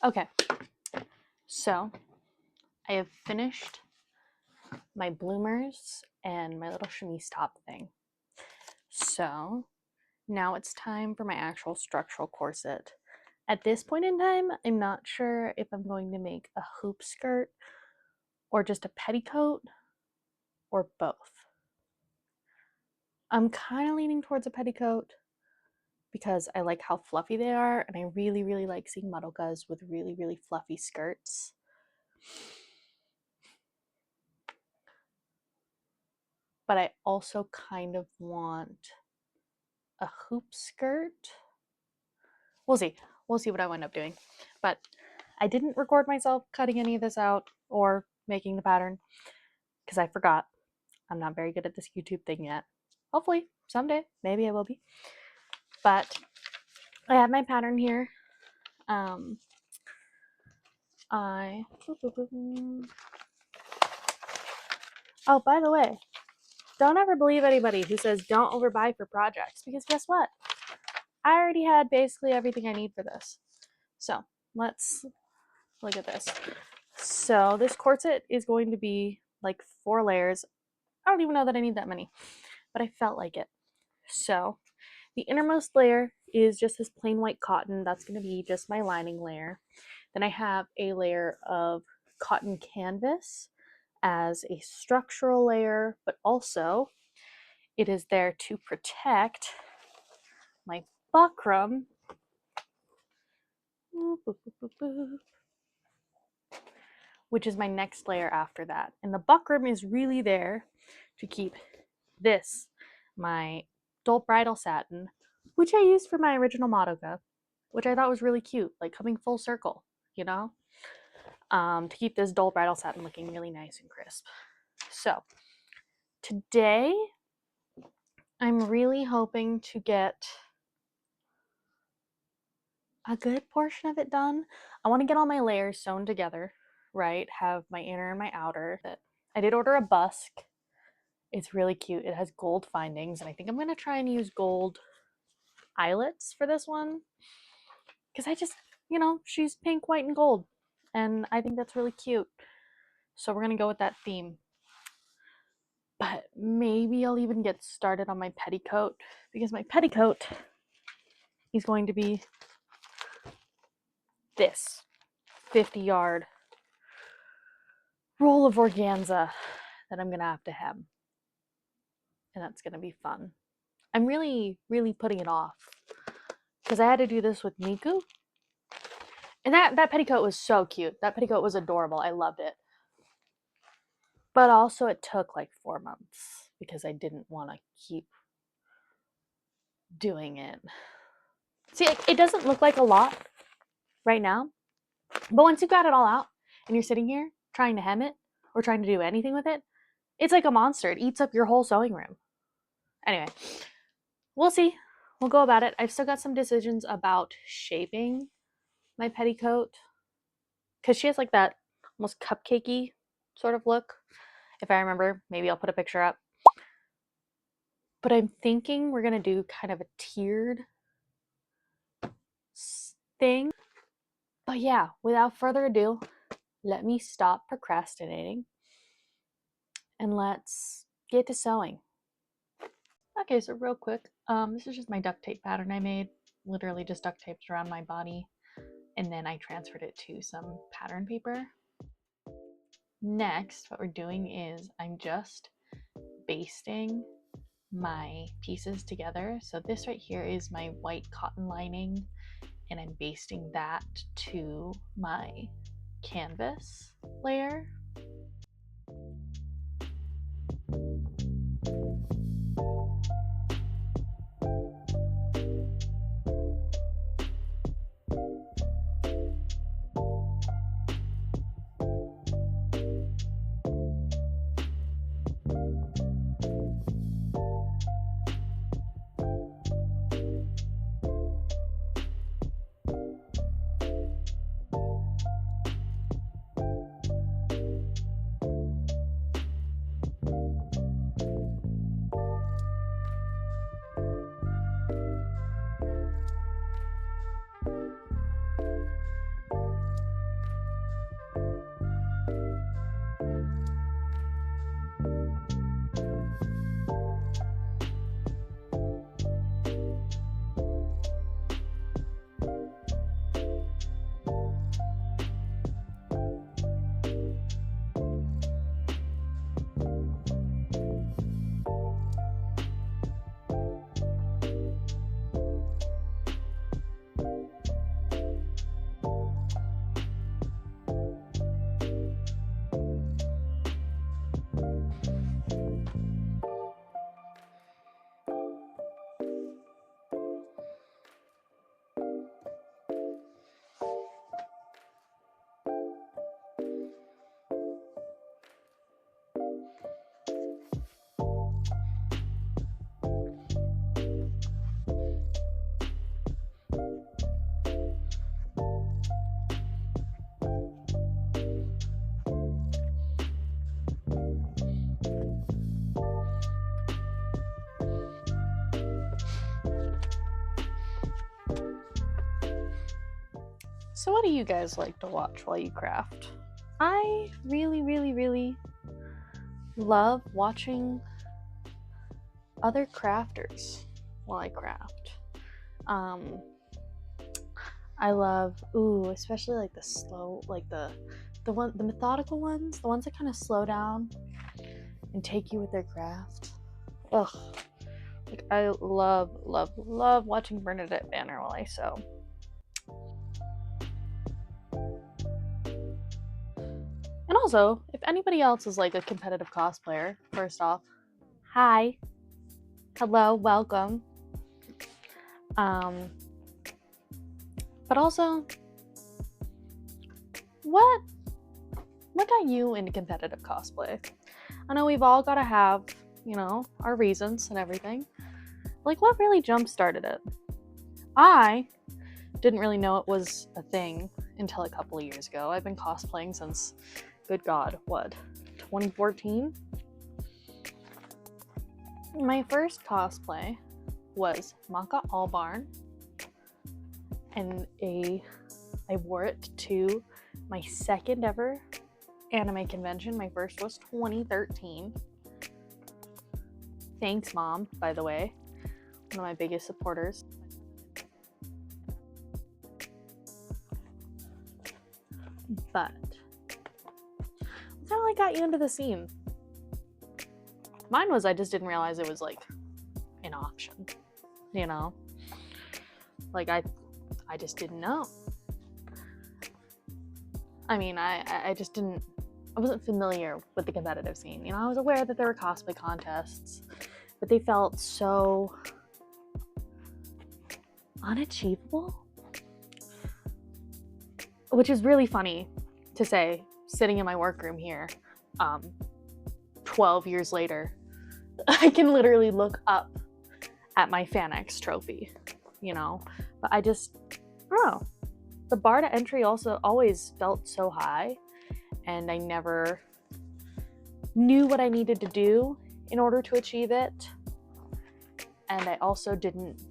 Okay, so I have finished my bloomers and my little chemise top thing. So now it's time for my actual structural corset. At this point in time, I'm not sure if I'm going to make a hoop skirt or just a petticoat or both. I'm kind of leaning towards a petticoat because I like how fluffy they are, and I really, really like seeing Madokas with really, really fluffy skirts. But I also kind of want a hoop skirt. We'll see. We'll see what I wind up doing. But I didn't record myself cutting any of this out or making the pattern because I forgot. I'm not very good at this YouTube thing yet. Hopefully, someday, maybe I will be. But I have my pattern here. Oh, by the way, don't ever believe anybody who says don't overbuy for projects, because guess what? I already had basically everything I need for this. So let's look at this. So this corset is going to be like 4 layers. I don't even know that I need that many, but I felt like it. So the innermost layer is just this plain white cotton. That's going to be just my lining layer. Then I have a layer of cotton canvas as a structural layer, but also it is there to protect my buckram, which is my next layer after that. And the buckram is really there to keep this, my dull bridal satin, which I used for my original Madoka, which I thought was really cute, like coming full circle, you know? To keep this dull bridal satin looking really nice and crisp. So today I'm really hoping to get a good portion of it done. I want to get all my layers sewn together, right? Have my inner and my outer. I did order a busk. It's really cute. It has gold findings, and I think I'm going to try and use gold eyelets for this one. Because I just, she's pink, white, and gold. And I think that's really cute. So we're going to go with that theme. But maybe I'll even get started on my petticoat, because my petticoat is going to be this 50-yard roll of organza that I'm going to have. And that's going to be fun. I'm really, really putting it off because I had to do this with Miku. And that petticoat was so cute. That petticoat was adorable. I loved it. But also it took like 4 months because I didn't want to keep doing it. See, it doesn't look like a lot right now. But once you got it all out and you're sitting here trying to hem it or trying to do anything with it, it's like a monster. It eats up your whole sewing room. Anyway, we'll see. We'll go about it. I've still got some decisions about shaping my petticoat because she has like that almost cupcakey sort of look. If I remember, maybe I'll put a picture up. But I'm thinking we're going to do kind of a tiered thing. But yeah, without further ado, let me stop procrastinating and let's get to sewing. Okay, so real quick, this is just my duct tape pattern I made. Literally just duct taped around my body, and then I transferred it to some pattern paper. Next, what we're doing is I'm just basting my pieces together. So this right here is my white cotton lining, and I'm basting that to my canvas layer. So what do you guys like to watch while you craft? I really love watching other crafters while I craft. I love, especially like the slow, like the methodical ones, the ones that kind of slow down and take you with their craft. Ugh. Like I love watching Bernadette Banner while I sew. And also, if anybody else is like a competitive cosplayer, first off, hi, hello, welcome. But also, what got you into competitive cosplay? I know we've all got to have, our reasons and everything. Like, what really jump-started it? I didn't really know it was a thing until a couple of years ago. I've been cosplaying since, good God, 2014? My first cosplay was Maka Albarn, and I wore it to my second ever anime convention. My first was 2013. Thanks, Mom, by the way. One of my biggest supporters. But what kind of like got you into the scene? Mine was I just didn't realize it was like an option, Like I just didn't know. I mean, I just didn't, I wasn't familiar with the competitive scene. I was aware that there were cosplay contests, but they felt so unachievable. Which is really funny to say, sitting in my workroom here, 12 years later, I can literally look up at my FanX trophy, But I don't know. The bar to entry also always felt so high, and I never knew what I needed to do in order to achieve it. And I also didn't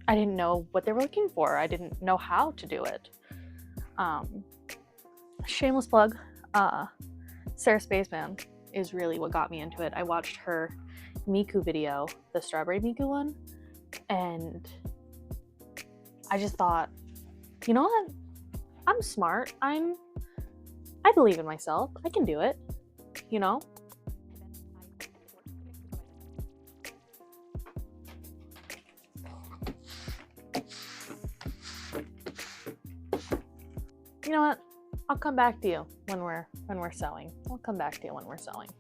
know what they were looking for. I didn't know how to do it. Shameless plug, Sarah Spaceman is really what got me into it. I watched her Miku video, the Strawberry Miku one, and I just thought, you know what? I'm smart. I believe in myself. I can do it, You know what? I'll come back to you when we're sewing. I'll come back to you when we're sewing.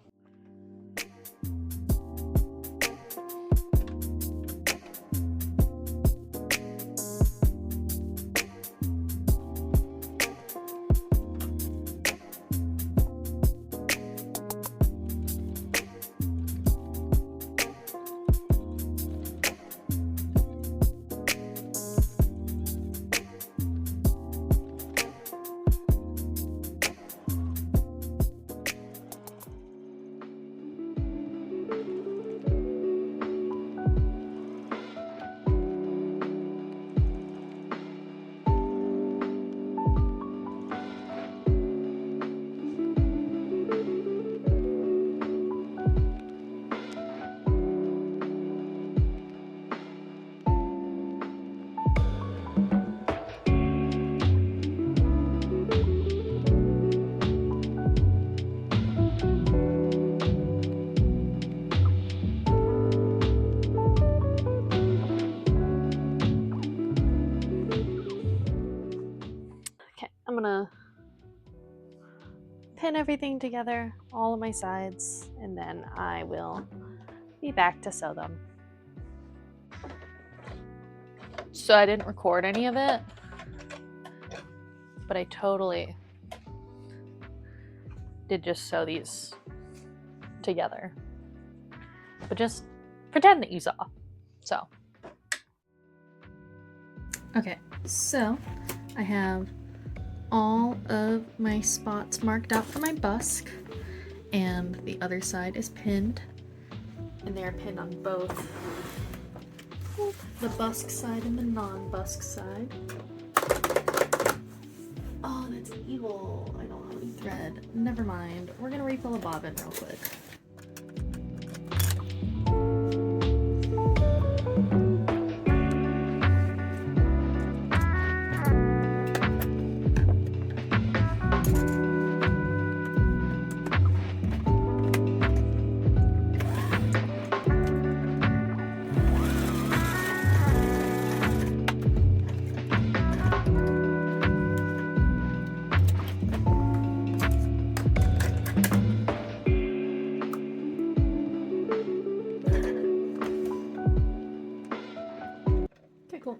I'm gonna pin everything together, all of my sides, and then I will be back to sew them. So I didn't record any of it, but I totally did just sew these together. But just pretend that you saw. So. Okay, so I have all of my spots marked out for my busk, and the other side is pinned, and they're pinned on both the busk side and the non-busk side. it's evil. I don't have any thread. Never mind. We're gonna refill a bobbin real quick. Cool.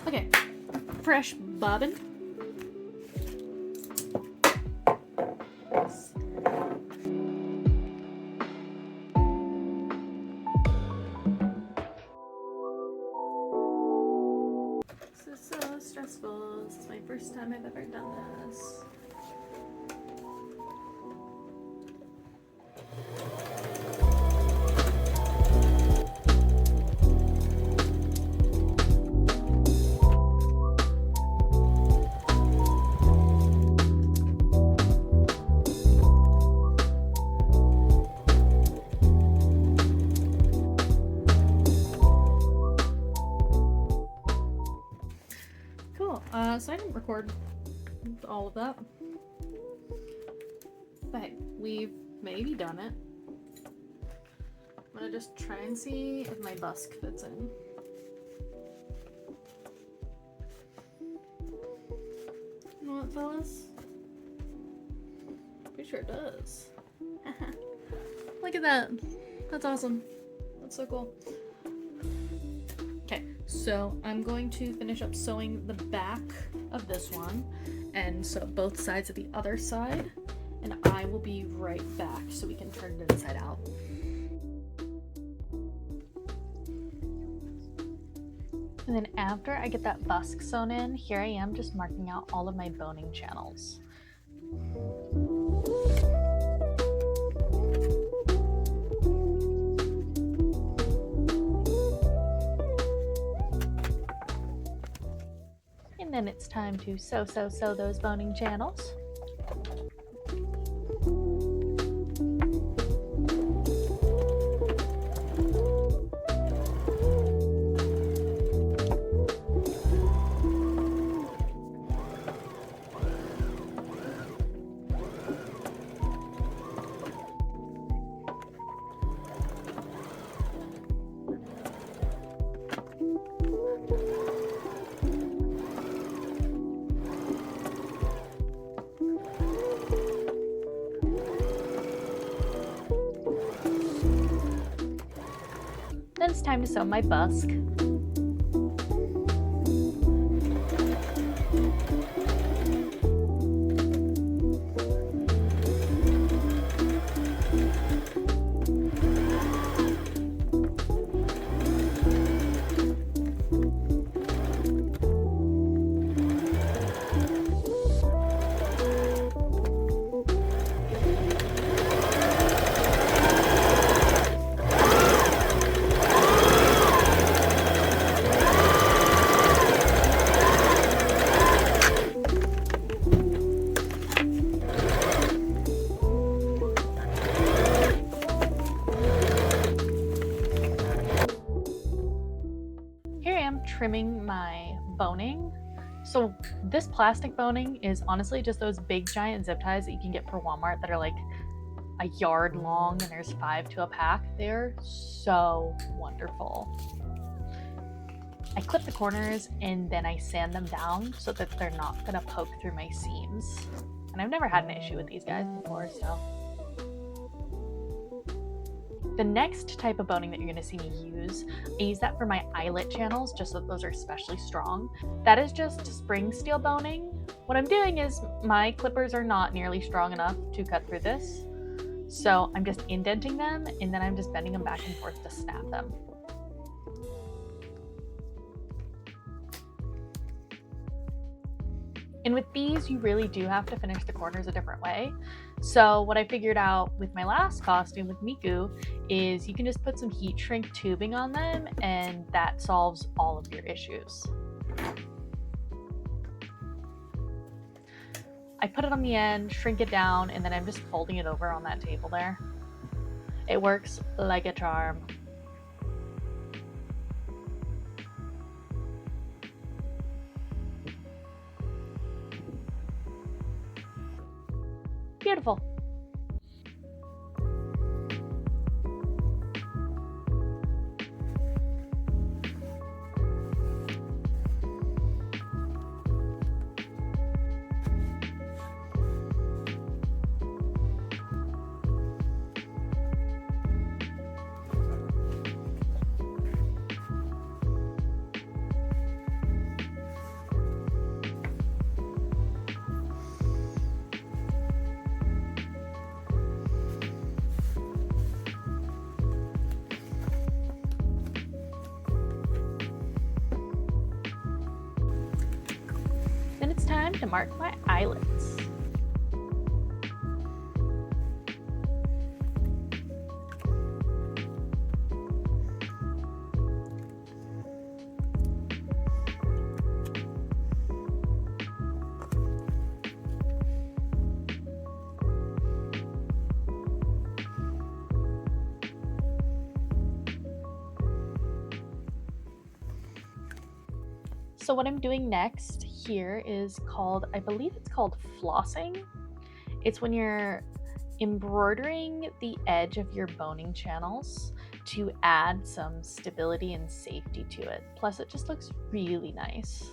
Okay, fresh bobbin. This is so stressful. This is my first time I've ever done this. So I didn't record all of that, but hey, we've maybe done it. I'm gonna just try and see if my busk fits in. You know what, fellas? Pretty sure it does. Look at that. That's awesome. That's so cool. Okay, so I'm going to finish up sewing the back of this one and sew both sides of the other side, and I will be right back so we can turn it inside out. And then after I get that busk sewn in, here I am just marking out all of my boning channels. And then it's time to sew those boning channels. Then it's time to sew my busk. Trimming my boning. So this plastic boning is honestly just those big giant zip ties that you can get for Walmart that are like a yard long and there's 5 to a pack. They're so wonderful. I clip the corners and then I sand them down so that they're not gonna poke through my seams. And I've never had an issue with these guys before, so. The next type of boning that you're going to see me use, I use that for my eyelet channels just so that those are especially strong. That is just spring steel boning. What I'm doing is my clippers are not nearly strong enough to cut through this. So I'm just indenting them and then I'm just bending them back and forth to snap them. And with these, you really do have to finish the corners a different way. So what I figured out with my last costume with Miku is you can just put some heat shrink tubing on them and that solves all of your issues. I put it on the end, shrink it down, and then I'm just folding it over on that table there. It works like a charm. Beautiful. Then it's time to mark my eyelids. So what I'm doing next here is called, I believe it's called flossing. It's when you're embroidering the edge of your boning channels to add some stability and safety to it. Plus it just looks really nice.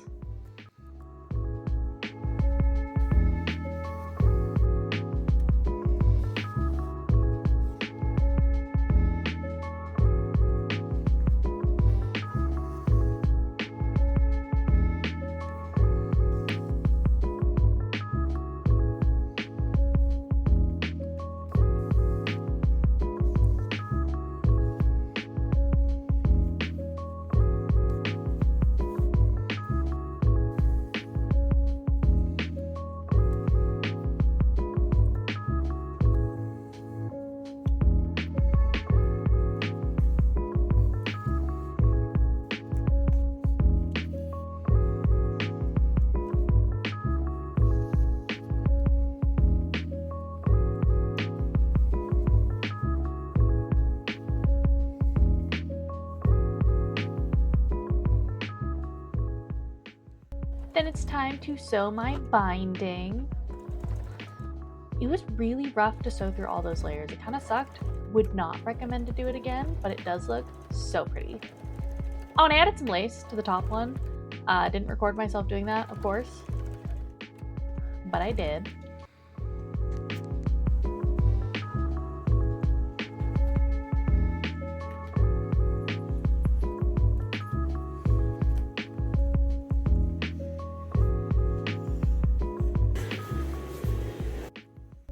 Then it's time to sew my binding. It was really rough to sew through all those layers. It kind of sucked. Would not recommend to do it again, but it does look so pretty. Oh, and I added some lace to the top one. Didn't record myself doing that, of course, but I did.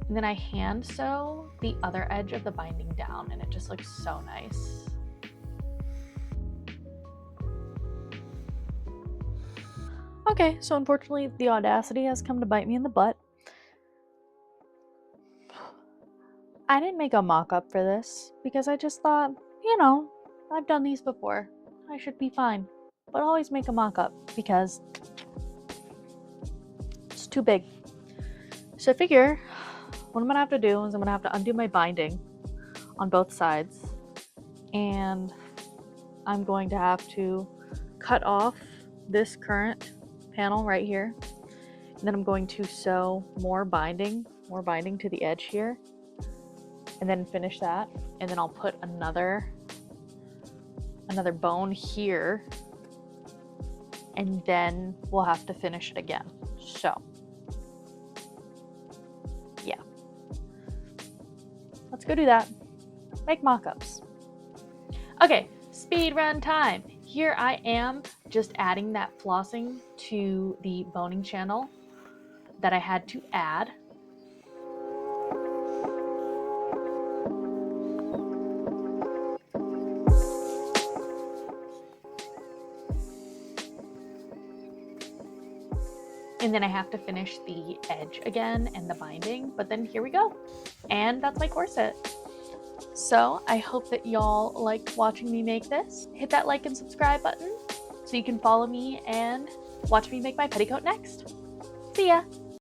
And then I hand sew the other edge of the binding down, and it just looks so nice. Okay, so unfortunately the audacity has come to bite me in the butt. I didn't make a mock-up for this because I just thought, you know, I've done these before. I should be fine. But always make a mock-up because it's too big. So I figure what I'm gonna have to do is I'm gonna have to undo my binding on both sides, and I'm going to have to cut off this current panel right here, and then I'm going to sew more binding to the edge here, and then finish that, and then I'll put another bone here, and then we'll have to finish it again. So yeah, let's go do that. Make mock-ups. Okay, speed run time. Here I am just adding that flossing to the boning channel that I had to add. And then I have to finish the edge again and the binding, but then here we go. And that's my corset. So I hope that y'all liked watching me make this. Hit that like and subscribe button so you can follow me and watch me make my petticoat next. See ya!